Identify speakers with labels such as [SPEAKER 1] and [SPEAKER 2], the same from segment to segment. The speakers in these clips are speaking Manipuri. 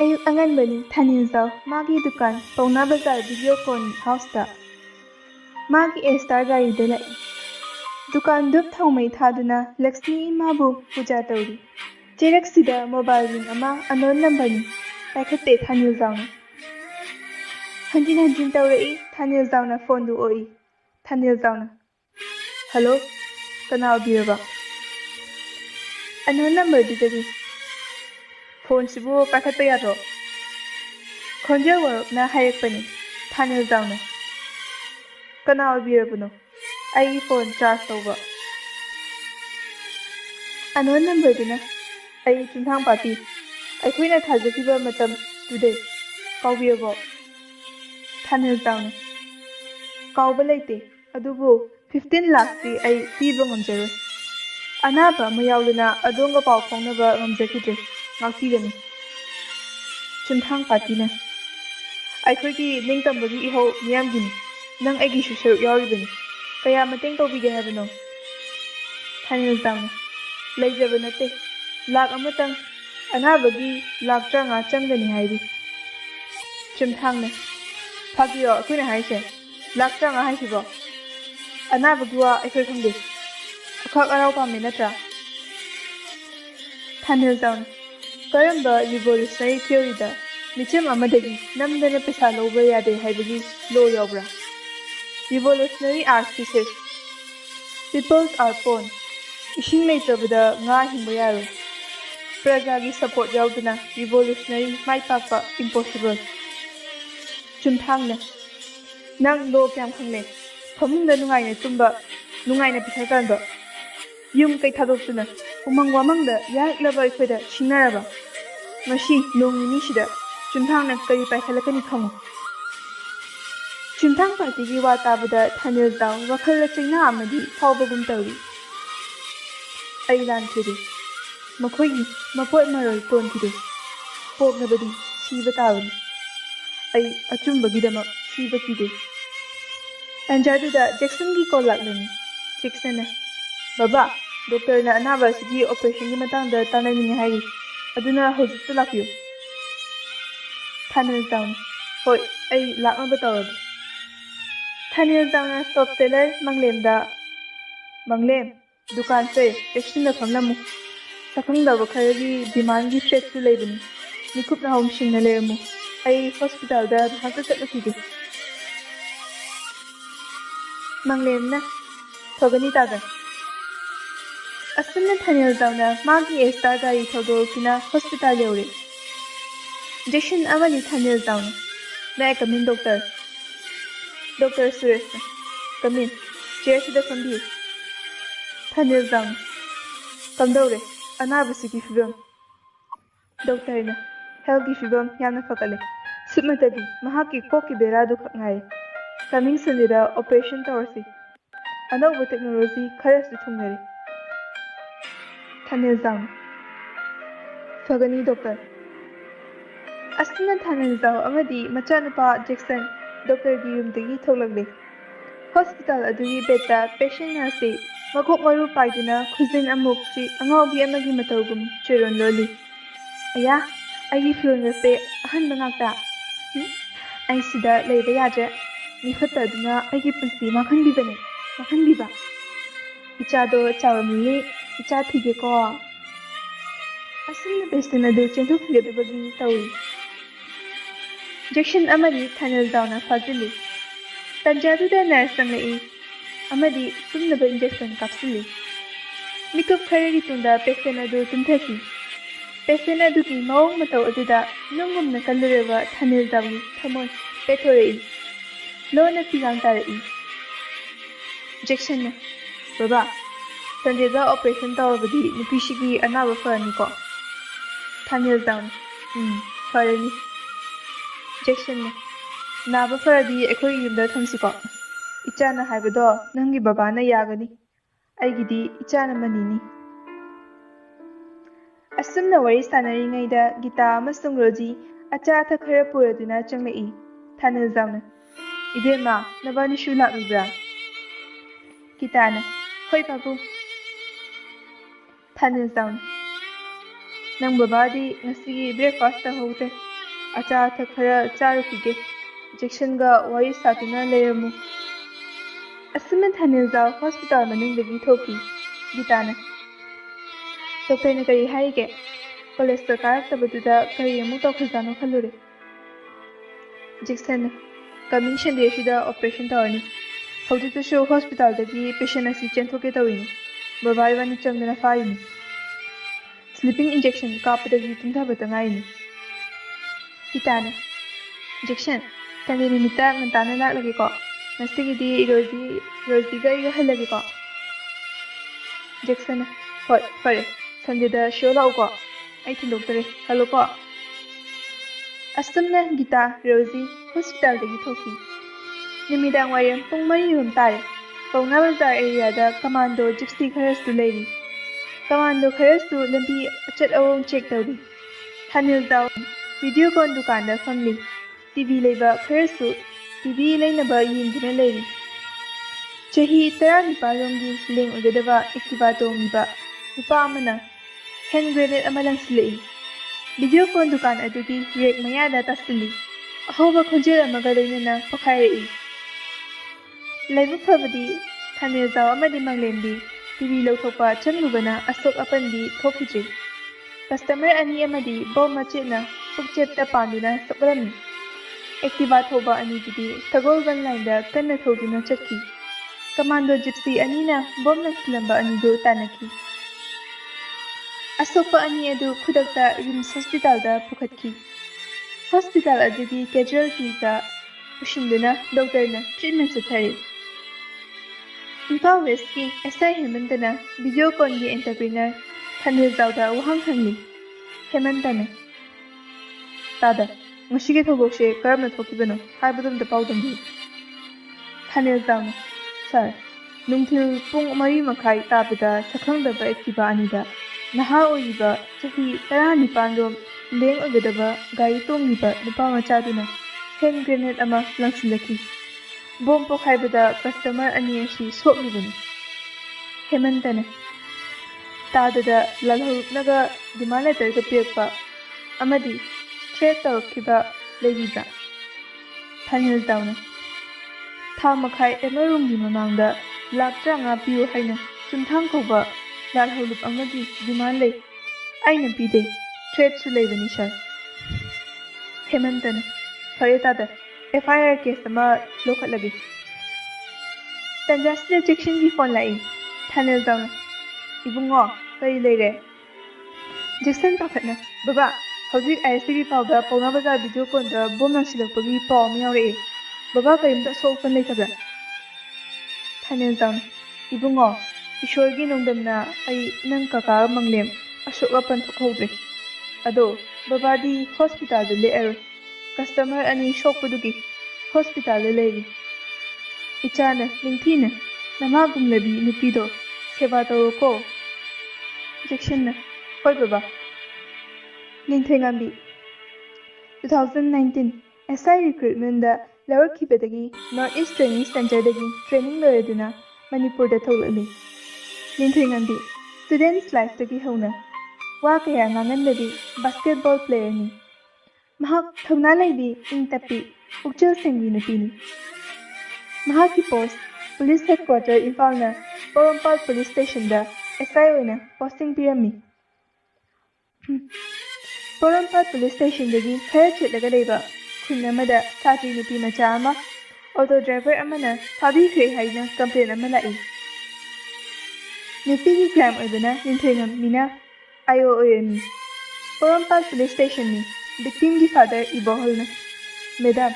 [SPEAKER 1] Ayuk anganbani thaninzaw magi dukan pauna bazar video phone house magi estar gari da lai dukan dup thaumai thaduna Lakshmi imabu puja tawri cheraksida mobile ring ama anon number ni paikhatte thanilzawna hanjin tawrai thanilzawna phone du oi thanilzawna hello kana obiraba anon number didagi phone sibu paikhatte yaro khonja warokna hayakpani thanilzawna kana obirabano ai phone charge tawba anon number dina ai chunthang party aikoina thajakiba matam today kawbirabo thanilzawna kawba leite adubu 15 lakh ti ai piba ngamjaroi anaba mayauluna adonga paw phongnaba ngamjakidre ngakpigani chunthang party na aikoigi ningtambagi ihau miyamgini nang aigi shushar yauribani kaya mateng tawbige habano thanilzawna leijaba nate lakh amatang anabagi lakh 35 changani hairi chumthangna phagiro akoina haise lakh 35 haisibo anabagi wa aikoi khangde akhak arau pame natra thanilzawna karamba revolutionary theory da michim amadagi namdana pesa loba yade haibagi law yawbra revolutionary art thesis peoples are pawn ising leitabada nga hingba yaro prajagi support yauduna revolutionary mai pakpa impossible chumthangna nang lo kyam khangne famungda nungaina tumba nungaina pisa tanba yum kai thadoptuna umang wamangda yaklaba ikhoida singnaraba ngasi nongni sida chumthangna kari paikhalakani khangu chumthang party gi wa tabada thanilzaw wakhal chingna amadi phawbagum tawri ai lan khiri makhoi mapot maroi ton khide poknabadi siba tawani ai achumbagi dama siba kide anjaduda Jackson gi kollaklani Jackson na baba doctor na anaba sigi operation gi matang da tanani hai aduna hojit lakyo thanilzaw hoi ai lakma batawad thanilzaw na stop teller manglem dukan se action na khamnamu sakhangdaba kharagi demand gi threat tu leibani nikup na home sing na lemu ai hospital da bhasa chatlakide manglem na thogani tada asumna thanilzaw na magi estar gari thodo kina hospital yaure Jason amani thanilzaw na may come in doctor Suresh come in chair sida khambi thanilzaw kamdawre anaba sigi fibam doctor na health gi fibam yamna fakale sumatabi mahaki kokki beradu khangai coming sunida operation towersi anauba technology kharasu thungare thanilzaw fagani doctor asna thanilzaw amadi machanupa Jackson doctor gi yumdagi thoglakle hospital adugi beta patient nasi makok maru paiduna khuzin amuk chi angawbi amagi matawgum chiron loli aya ai firon se ahan bangakta ai sida leiba yaje ni khata duna ai punsi makhan biba icha do chawamli icha thige ko asna besna do chendu phigedabagi tawi Jackson amadi thanilzaw na fazili tanjaduda nurse sangai amadi tumnaba injection kapsuli mikup kharagi tunda patient adu tumthaki patient adu ki mawng mataw aduda nungumna kallureba thanilzaw gi thamoi pethorei lona pilang tarai Jackson na baba sanjeda operation tawabadi nupishigi anaba farani ko thanilzaw farani Jackson na naba faradi ekhoi yumda thamsiko ichana haibado nangi babana yagani aigidi ichana manini asumna wari sanaringaida gita amasung roji acha atha khara puraduna changlai thanilzaw na ibema nabani shu laklibra kitana hoi babu thanilzaw nang babadi ngasi breakfast ta hote ꯑꯆꯥ ꯑꯊꯛ ꯈꯔ ꯆꯥꯔꯨꯈꯤꯒꯦ ꯖꯦꯛꯁꯟꯒ ꯋꯥꯔꯤ ꯁꯥꯗꯨꯅ ꯂꯩꯔꯝꯃꯨ ꯑꯁꯨꯝꯅ ꯊꯥꯅꯤꯜꯖꯥꯎ ꯍꯣꯁꯄꯤꯇꯥꯜ ꯃꯅꯨꯡꯗꯒꯤ ꯊꯣꯛꯈꯤ ꯒꯤꯇꯥꯅ ꯗꯣꯛꯇꯔꯅ ꯀꯔꯤ ꯍꯥꯏꯔꯤꯒꯦ ꯀꯣꯂꯦꯖꯇ ꯀꯥꯔꯛꯇꯕꯗꯨꯗ ꯀꯔꯤ ꯑꯃꯨꯛ ꯇꯧꯈ꯭ꯔꯖꯥꯠꯅꯣ ꯈꯜꯂꯨꯔꯦ ꯖꯦꯛꯁꯟꯅ ꯀꯃꯤꯡ ꯁꯟꯗꯦꯁꯤꯗ ꯑꯣꯄꯔꯦꯁꯟ ꯇꯧꯔꯅꯤ ꯍꯧꯖꯤꯛꯇꯁꯨ ꯍꯣꯁꯄꯤꯇꯥꯜꯗꯒꯤ ꯄꯦꯁꯦꯟ ꯑꯁꯤ ꯆꯦꯟꯊꯣꯛꯀꯦ ꯇꯧꯔꯤꯅꯤ ꯕꯕꯥ ꯏꯕꯥꯅꯤ ꯆꯪꯗꯅ ꯐꯥꯔꯤꯅꯤ ꯁ꯭ꯂꯤꯄꯤꯡ ꯏꯟꯖꯦꯛꯁꯟ ꯀꯥꯞꯄꯗꯒꯤ ꯇꯨꯝꯊꯕꯇ ꯉꯥꯏꯔꯤꯅꯤ ꯒꯤꯇꯥꯅ ꯖꯦꯛꯁꯟ ꯁꯟꯗꯦ ꯅꯨꯃꯤꯠꯇ ꯉꯟꯇꯥꯅ ꯂꯥꯛꯂꯒꯦꯀꯣ ꯉꯁꯤꯒꯤꯗꯤ ꯔꯣꯖꯤꯒ ꯑꯩꯒ ꯍꯜꯂꯒꯦꯀꯣ ꯖꯦꯛꯁꯟꯅ ꯍꯣꯏ ꯐꯔꯦ ꯁꯟꯗꯦꯗ ꯁꯤꯌꯣꯔ ꯂꯥꯛꯎꯀꯣ ꯑꯩ ꯊꯤꯟꯗꯣꯛꯇꯔꯦ ꯍꯜꯂꯣꯀꯣ ꯑꯁꯨꯝꯅ ꯒꯤꯇꯥ ꯔꯣꯖꯤ ꯍꯣꯁꯄꯤꯇꯥꯜꯗꯒꯤ ꯊꯣꯛꯈꯤ ꯅꯨꯃꯤꯗꯥꯡ ꯋꯥꯏꯔꯝ ꯄꯨꯡ 4 ꯇꯥꯔꯦ ꯄꯧꯅꯥ ꯕꯖꯥꯔ ꯑꯦꯔꯤꯌꯥꯗ ꯀꯃꯥꯟꯗꯣ ꯖꯤꯞꯁꯤ ꯈꯔꯁꯨ ꯂꯩꯔꯤ ꯀꯃꯥꯟꯗꯣ ꯈꯔꯁꯨ ꯂꯝꯕꯤ ꯑꯆꯠ ꯑꯋꯣꯡ ꯆꯦꯛ ꯇꯧꯔꯤ ꯊꯥꯅꯤꯜꯖꯥꯎ ꯚꯤꯗꯤꯑꯣ ꯀꯣꯟ ꯗꯨꯀꯥꯟꯗ ꯐꯝꯂꯤ ꯇꯤꯚꯤ ꯂꯩꯕ ꯈꯔꯁꯨ ꯇꯤꯚꯤ ꯂꯩꯅꯕ ꯌꯦꯡꯗꯨꯅ ꯂꯩꯔꯤ ꯆꯍꯤ 19 ꯂꯦꯡ ꯑꯣꯏꯒꯗꯕ ꯑꯦꯛꯇꯤꯚꯥ ꯇꯣꯡꯂꯤꯕ ꯅꯨꯄꯥ ꯑꯃꯅ ꯍꯦꯟ ꯒ꯭ꯔꯦꯅꯦꯗ ꯑꯃ ꯂꯪꯁꯤꯜꯂꯛꯏ ꯚꯤꯗꯤꯑꯣ ꯀꯣꯟ ꯗꯨꯀꯥꯟ ꯑꯗꯨꯒꯤ ꯔꯦꯛ ꯃꯌꯥꯗ ꯇꯥꯁꯤꯜꯂꯤ ꯑꯍꯧꯕ ꯈꯣꯟꯖꯦꯜ ꯑꯃꯒ ꯂꯣꯏꯅꯅ ꯄꯣꯈꯥꯏꯔꯛꯏ ꯂꯥꯏꯕꯛ ꯐꯕꯗꯤ ꯊꯥꯅꯤꯜꯖꯥꯎ ꯑꯃꯗꯤ ꯃꯪꯂꯦꯝꯗꯤ ꯇꯤꯚꯤ ꯂꯧꯊꯣꯛꯄ ꯆꯪꯂꯨꯕꯅ ꯑꯁꯣꯛ ꯑꯄꯟꯗꯤ ꯊꯣꯛꯈꯤꯗ꯭ꯔꯤ ꯀꯁꯇꯃꯔ 2 ꯑꯃꯗꯤ ꯕꯣꯝ ꯃꯆꯦꯠꯅ ꯄꯨꯛꯆꯦꯞꯇ ꯄꯥꯟꯗꯨꯅ ꯁꯣꯛꯂꯝꯃꯤ ꯑꯦꯛꯇꯤꯚꯥ ꯊꯧꯕ ꯑꯅꯤꯗꯨꯗꯤ ꯁꯒꯣꯜꯕꯟ ꯂꯥꯏꯟꯗ ꯀꯟꯅ ꯊꯧꯗꯨꯅ ꯆꯠꯈꯤ ꯀꯃꯥꯟꯗꯣ ꯖꯤꯞꯁꯤ ꯑꯅꯤꯅ ꯕꯣꯝ ꯂꯪꯁꯤꯜꯂꯝꯕ ꯑꯅꯤꯗꯨ ꯇꯥꯟꯅꯈꯤ ꯑꯁꯣꯛꯄ ꯑꯅꯤ ꯑꯗꯨ ꯈꯨꯗꯛꯇ ꯔꯤꯝꯁ ꯍꯣꯁꯄꯤꯇꯥꯜꯗ ꯄꯨꯈꯠꯈꯤ ꯍꯣꯁꯄꯤꯇꯥꯜ ꯑꯗꯨꯒꯤ ꯀꯦꯖꯨꯋꯦꯜꯇꯤꯗ ꯄꯨꯁꯤꯟꯗꯨꯅ ꯗꯣꯛꯇꯔꯅ ꯇ꯭ꯔꯤꯠꯃꯦꯟ ꯆꯠꯊꯔꯤ ꯏꯝꯐꯥꯜ ꯋꯦꯁꯀꯤ ꯑꯦꯁꯥꯏ ꯍꯦꯃꯟꯇꯅ ꯚꯤꯗꯤꯑꯣ ꯀꯣꯟꯒꯤ ꯑꯦꯟꯇꯔꯄ꯭ꯔꯤꯅꯔ ꯊꯥꯅꯤꯜꯖꯥꯎꯗ ꯋꯥꯍꯪ ꯍꯪꯂꯤ ꯍꯦꯃꯟꯇꯅ ꯇꯥꯗ ꯉꯁꯤꯒꯤ ꯊꯧꯗꯣꯛꯁꯦ ꯀꯔꯝꯅ ꯊꯣꯛꯈꯤꯕꯅꯣ ꯍꯥꯏꯕꯗꯨꯝꯇ ꯄꯥꯎꯗꯝꯕꯤꯌꯨ ꯊꯥꯅꯤꯜꯖꯥꯎꯅ ꯁꯥꯔ ꯅꯨꯡꯊꯤꯜ ꯄꯨꯡ 4:30 ꯇꯥꯕꯗ ꯁꯛꯈꯪꯗꯕ ꯑꯦꯛꯇꯤꯚꯥ ꯑꯅꯤꯗ ꯅꯍꯥ ꯑꯣꯏꯔꯤꯕ ꯆꯍꯤ 19 ꯔꯣꯝ ꯂꯦꯡ ꯑꯣꯏꯒꯗꯕ ꯒꯥꯔꯤ ꯇꯣꯡꯂꯤꯕ ꯅꯨꯄꯥ ꯃꯆꯥꯗꯨꯅ ꯍꯦꯟ ꯒ꯭ꯔꯦꯅꯦꯗ ꯑꯃ ꯂꯪꯁꯤꯜꯂꯛꯈꯤ ꯕꯣꯝ ꯄꯣꯈꯥꯏꯕꯗ ꯀꯁꯇꯃꯔ 2 ꯑꯁꯤ ꯁꯣꯛꯂꯤꯕꯅꯤ ꯍꯦꯃꯟꯇꯅ ꯇꯥꯗꯗ ꯂꯥꯜꯍꯧꯂꯨꯞꯅꯒ ꯗꯤꯃꯥꯟ ꯂꯦꯇꯔꯒ ꯄꯤꯔꯛꯄ ꯑꯃꯗꯤ ꯊ꯭ꯔꯦꯠ ꯇꯧꯔꯛꯈꯤꯕ ꯂꯩꯕꯤꯕ꯭ꯔꯥ ꯊꯥꯅꯤꯜꯖꯥꯎꯅ ꯊꯥ ꯃꯈꯥꯏ ꯑꯃꯔꯣꯝꯒꯤ ꯃꯃꯥꯡꯗ ꯂꯥꯛ 50 ꯄꯤꯌꯨ ꯍꯥꯏꯅ ꯆꯨꯝꯊꯥꯡ ꯀꯧꯕ ꯂꯥꯜꯍꯧꯂꯨꯞ ꯑꯃꯒꯤ ꯗꯤꯃꯥꯟ ꯂꯩ ꯑꯩꯅ ꯄꯤꯗꯦ ꯊ꯭ꯔꯦꯠꯁꯨ ꯂꯩꯕꯅꯤ ꯁꯥꯔ ꯍꯦꯃꯟꯇꯅ ꯐꯔꯦ ꯇꯥꯗ FIR ꯀꯦꯁ ꯑꯃ ꯂꯧꯈꯠꯂꯒꯦ ꯇꯟꯖꯥꯁꯤꯗ ꯖꯦꯛꯁꯟꯒꯤ ꯐꯣꯟ ꯂꯥꯛꯏ ꯊꯥꯅꯤꯜꯖꯥꯎꯅ ꯏꯕꯨꯡꯉꯣ ꯀꯔꯤ ꯂꯩꯔꯦ ꯖꯦꯛꯁꯟ ꯄꯥꯈꯠꯅ ꯕꯕꯥ ꯍꯧꯖꯤꯛ ISTV ꯄꯥꯎꯗ ꯄꯧꯅꯥ ꯕꯖꯥꯔ ꯚꯤꯗꯤꯑꯣ ꯀꯣꯟꯗ ꯕꯣꯝ ꯂꯪꯁꯤꯜꯂꯛꯄꯒꯤ ꯄꯥꯎ ꯑꯃ ꯌꯥꯎꯔꯛꯑꯦ ꯕꯕꯥ ꯀꯔꯤꯝꯇ ꯑꯁꯣꯛ ꯑꯄꯟ ꯂꯩꯇꯕ꯭ꯔꯥ ꯊꯥꯅꯤꯜꯖꯥꯎꯅ ꯏꯕꯨꯡꯉꯣ ꯏꯁꯣꯔꯒꯤ ꯅꯣꯡꯗꯝꯅ ꯑꯩ ꯅꯪ ꯀꯀꯥ ꯃꯪꯂꯦꯝ ꯑꯁꯣꯛ ꯑꯄꯟ ꯊꯣꯛꯍꯧꯗ꯭ꯔꯦ ꯑꯗꯣ ꯕꯕꯥꯗꯤ ꯍꯣꯁꯄꯤꯇꯥꯜꯗ ꯂꯦꯛꯑꯔꯣꯏ ꯀꯁꯇꯃꯔ 2 ꯁꯣꯛꯄꯗꯨꯒꯤ ꯍꯣꯁꯄꯤꯇꯥꯜꯗ ꯂꯩꯔꯤ ꯏꯆꯥꯅ ꯅꯤꯡꯊꯤꯅ ꯅꯃꯥꯒꯨꯝꯂꯕꯤ ꯅꯨꯄꯤꯗꯣ ꯁꯦꯕꯥ ꯇꯧꯔꯣꯀꯣ ꯖꯦꯛꯁꯟꯅ ꯍꯣꯏ ꯕꯕꯥ ꯅꯤꯡꯊꯣꯏꯉꯥꯝꯕꯤ 2019 SI ꯔꯤꯀ꯭ꯔꯨꯏꯠꯃꯦꯟꯗ ꯂꯧꯔꯛꯈꯤꯕꯗꯒꯤ ꯅꯣꯔꯠ ꯏꯁ ꯇ꯭ꯔꯦꯅꯤꯡ ꯁꯦꯟꯇꯔꯗꯒꯤ ꯇ꯭ꯔꯦꯅꯤꯡ ꯂꯣꯏꯔꯗꯨꯅ ꯃꯅꯤꯄꯨꯔꯗ ꯊꯣꯛꯂꯛꯂꯤ ꯅꯤꯡꯊꯣꯏꯉꯥꯝꯕꯤ ꯁ꯭ꯇꯨꯗꯦꯟꯠꯁ ꯂꯥꯏꯐꯇꯒꯤ ꯍꯧꯅ ꯋꯥ ꯀꯌꯥ ꯉꯥꯡꯍꯟꯗꯕꯤ ꯕꯥꯁꯀꯦꯠꯕꯣꯜ ꯄ꯭ꯂꯦꯌꯔꯅꯤ ꯃꯍꯥꯛ ꯊꯧꯅꯥ ꯂꯩꯕꯤ ꯏꯪ ꯇꯞꯄꯤ ꯄꯨꯛꯆꯦꯜ ꯁꯦꯡꯕꯤ ꯅꯨꯄꯤꯅꯤ ꯃꯍꯥꯛꯀꯤ ꯄꯣꯁ ꯄꯨꯂꯤꯁ ꯍꯦꯗꯀ꯭ꯋꯥꯔꯇꯔ ꯏꯝꯐꯥꯜꯅ ꯄꯣꯔꯣꯝꯄꯥꯠ ꯄꯨꯂꯤꯁ ꯁ꯭ꯇꯦꯁꯟꯗ SI ꯑꯣꯏꯅ ꯄꯣꯁꯇꯤꯡ ꯄꯤꯔꯝꯃꯤ ꯄꯣꯔꯣꯝꯄꯥꯠ ꯄꯨꯂꯤꯁ ꯁ꯭ꯇꯦꯁꯟꯗꯒꯤ ꯈꯔ ꯆꯠꯂꯒ ꯂꯩꯕ ꯈꯨꯟ ꯑꯃꯗ ꯁꯥꯇ꯭ꯔꯤ ꯅꯨꯄꯤ ꯃꯆꯥ ꯑꯃ ꯑꯣꯇꯣ ꯗ꯭ꯔꯥꯏꯚꯔ ꯑꯃꯅ ꯐꯥꯕꯤꯈ꯭ꯔꯦ ꯍꯥꯏꯅ ꯀꯝꯄ꯭ꯂꯦꯟ ꯑꯃ ꯂꯥꯛꯏ ꯅꯨꯄꯤꯒꯤ ꯀ꯭ꯔꯥꯏꯝ ꯑꯣꯏꯕꯅ ꯅꯤꯡꯊꯣꯏꯉꯝꯕꯤꯅ IO ꯑꯣꯏꯔꯝꯃꯤ ꯄꯣꯔꯣꯝꯄꯥꯠ ꯄꯨꯂꯤꯁ ꯁ꯭ꯇꯦꯁꯟꯅꯤ ꯚꯤꯛꯇꯤꯝꯒꯤ ꯐꯥꯗꯔ ꯏꯕꯣꯍꯜꯅ ꯃꯦꯗꯥꯝ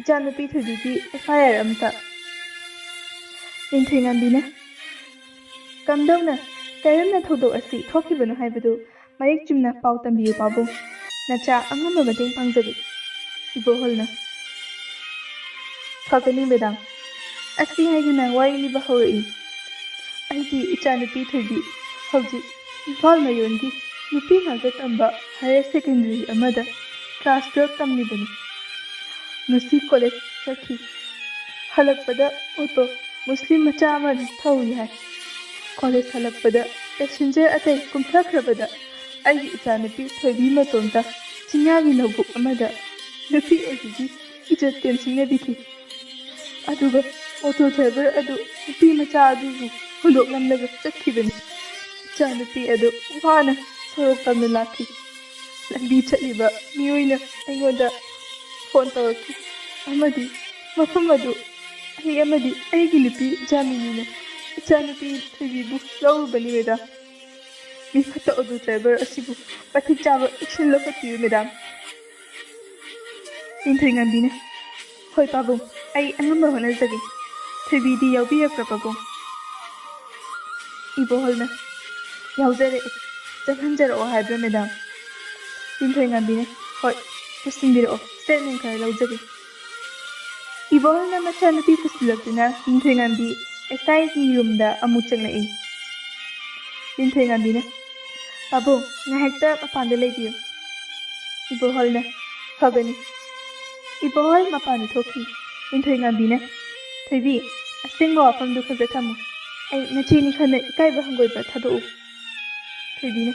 [SPEAKER 1] ꯏꯆꯥꯅꯨꯄꯤ ꯊꯣꯏꯕꯤꯒꯤ FIR ꯑꯃꯇ ꯅꯤꯡꯊꯣꯏꯉꯥꯝꯕꯤꯅ ꯀꯝꯗꯧꯅ ꯀꯔꯝꯅ ꯊꯧꯗꯣꯛ ꯑꯁꯤ ꯊꯣꯛꯈꯤꯕꯅꯣ ꯍꯥꯏꯕꯗꯨ ꯃꯌꯦꯛ ꯆꯨꯝꯅ ꯄꯥꯎ ꯇꯝꯕꯤꯌꯨ ꯄꯥꯕꯨꯡ ꯅꯆꯥ ꯑꯉꯝꯕ ꯃꯇꯦꯡ ꯄꯥꯡꯖꯒꯦ ꯏꯕꯣꯍꯜꯅ ꯐꯒꯅꯤ ꯃꯦꯗꯥꯝ ꯑꯁꯤ ꯍꯥꯏꯗꯨꯅ ꯋꯥꯔꯤ ꯂꯤꯕ ꯍꯧꯔꯛꯏ ꯑꯩꯒꯤ ꯏꯆꯥꯅꯨꯄꯤ ꯊꯣꯏꯕꯤ ꯍꯧꯖꯤꯛ ꯏꯝꯐꯥꯜ ꯃꯌꯣꯟꯒꯤ ꯅꯨꯄꯤ ꯉꯥꯛꯇ ꯇꯝꯕ ꯍꯥꯌꯔ ꯁꯦꯀꯦꯟꯗꯔꯤ ꯑꯃꯗ ꯀ꯭ꯂꯥꯁ 12 ꯇꯝꯂꯤꯕꯅꯤ ꯉꯁꯤ ꯀꯣꯂꯦꯖ ꯆꯠꯈꯤ ꯍꯜꯂꯛꯄꯗ ꯑꯣꯇꯣ ꯃꯨꯁꯂꯤꯝ ꯃꯆꯥ ꯑꯃꯅ ꯊꯧꯏ ꯍꯥꯏ ꯀꯣꯂꯦꯖ ꯍꯜꯂꯛꯄꯗ ꯄꯦꯁꯦꯟꯖꯔ ꯑꯇꯩ ꯀꯨꯝꯊꯈ꯭ꯔꯕꯗ ꯑꯩꯒꯤ ꯏꯆꯥꯅꯨꯄꯤ ꯊꯣꯏꯕꯤ ꯃꯇꯣꯝꯇ ꯆꯤꯡꯌꯥꯒꯤ ꯂꯧꯕꯨꯛ ꯑꯃꯗ ꯅꯨꯄꯤ ꯑꯣꯏꯕꯒꯤ ꯏꯖꯠ ꯇꯦꯝꯁꯤꯡꯅꯕꯤꯈꯤ ꯑꯗꯨꯒ ꯑꯣꯇꯣ ꯗ꯭ꯔꯥꯏꯚꯔ ꯑꯗꯨ ꯅꯨꯄꯤ ꯃꯆꯥ ꯑꯗꯨꯕꯨ ꯍꯨꯟꯗꯣꯛꯂꯝꯂꯒ ꯆꯠꯈꯤꯕꯅꯤ ꯏꯆꯥꯅꯨꯄꯤ ꯑꯗꯨ ꯋꯥꯅ ꯁꯣꯔꯣꯛ ꯇꯝꯅ ꯂꯥꯛꯈꯤ ꯂꯝꯕꯤ ꯆꯠꯂꯤꯕ ꯃꯤꯑꯣꯏꯅ ꯑꯩꯉꯣꯟꯗ ꯐꯣꯟ ꯇꯧꯔꯛꯈꯤ ꯑꯃꯗꯤ ꯃꯐꯝ ꯑꯗꯨ ꯑꯩ ꯑꯃꯗꯤ ꯑꯩꯒꯤ ꯅꯨꯄꯤ ꯖꯥꯃꯤꯅꯤꯅ ꯏꯆꯥꯅꯨꯄꯤ ꯊꯣꯏꯕꯤꯕꯨ ꯂꯧꯔꯨꯕꯅꯤ ꯃꯦꯗꯥꯝ ꯃꯤ ꯐꯠꯇ ꯑꯣꯇꯣ ꯗ꯭ꯔꯥꯏꯚꯔ ꯑꯁꯤꯕꯨ ꯃꯇꯤꯛ ꯆꯥꯕ ꯑꯦꯛꯁꯟ ꯂꯧꯈꯠꯄꯤꯌꯨ ꯃꯦꯗꯥꯝ ꯅꯤꯡꯊꯤꯉꯥꯟꯕꯤꯅ ꯍꯣꯏ ꯄꯥꯕꯨꯡ ꯑꯩ ꯑꯉꯝꯕ ꯍꯣꯠꯅꯖꯒꯦ ꯊꯣꯏꯕꯤꯗꯤ ꯌꯥꯎꯕꯤꯔꯛꯄ꯭ꯔꯥ ꯄꯥꯕꯨꯡ ꯏꯕꯣꯍꯜꯅ ꯌꯥꯎꯖꯔꯛꯑꯦ ꯆꯪꯍꯟꯖꯔꯛꯑꯣ ꯍꯥꯏꯕ꯭ꯔꯥ ꯃꯦꯗꯥꯝ ꯅꯤꯡꯊꯤꯉꯥꯟꯕꯤꯅ ꯍꯣꯏ ꯄꯨꯁꯤꯟꯕꯤꯔꯛꯑꯣ ꯁ꯭ꯇꯦꯠꯃꯦꯟ ꯈꯔ ꯂꯧꯖꯒꯦ ꯏꯕꯣꯍꯜꯅ ꯃꯆꯥꯅꯨꯄꯤ ꯄꯨꯁꯤꯜꯂꯛꯇꯨꯅ ꯅꯤꯡꯊꯤꯉꯥꯟꯕꯤ ꯑꯦꯁꯥꯏꯒꯤ ꯔꯨꯝꯗ ꯑꯃꯨꯛ ꯆꯪꯂꯛꯏ ꯅꯤꯡꯊꯤꯉꯥꯟꯕꯤꯅ ꯄꯥꯕꯨꯡ ꯉꯥꯏꯍꯥꯛꯇ ꯃꯄꯥꯟꯗ ꯂꯩꯕꯤꯌꯨ ꯏꯕꯣꯍꯜꯅ ꯐꯒꯅꯤ ꯏꯕꯣꯍꯜ ꯃꯄꯥꯟꯗ ꯊꯣꯛꯈꯤ ꯅꯤꯡꯊꯤꯉꯥꯟꯕꯤꯅ ꯊꯣꯏꯕꯤ ꯑꯁꯦꯡꯕ ꯋꯥꯐꯝꯗꯨ ꯈꯛꯇ ꯊꯝꯃꯨ ꯑꯩ ꯅꯆꯦꯅꯤ ꯈꯟꯅ ꯏꯀꯥꯏꯕ ꯍꯪꯒꯣꯏꯕ ꯊꯥꯗꯣꯛꯎ ꯊꯣꯏꯕꯤꯅ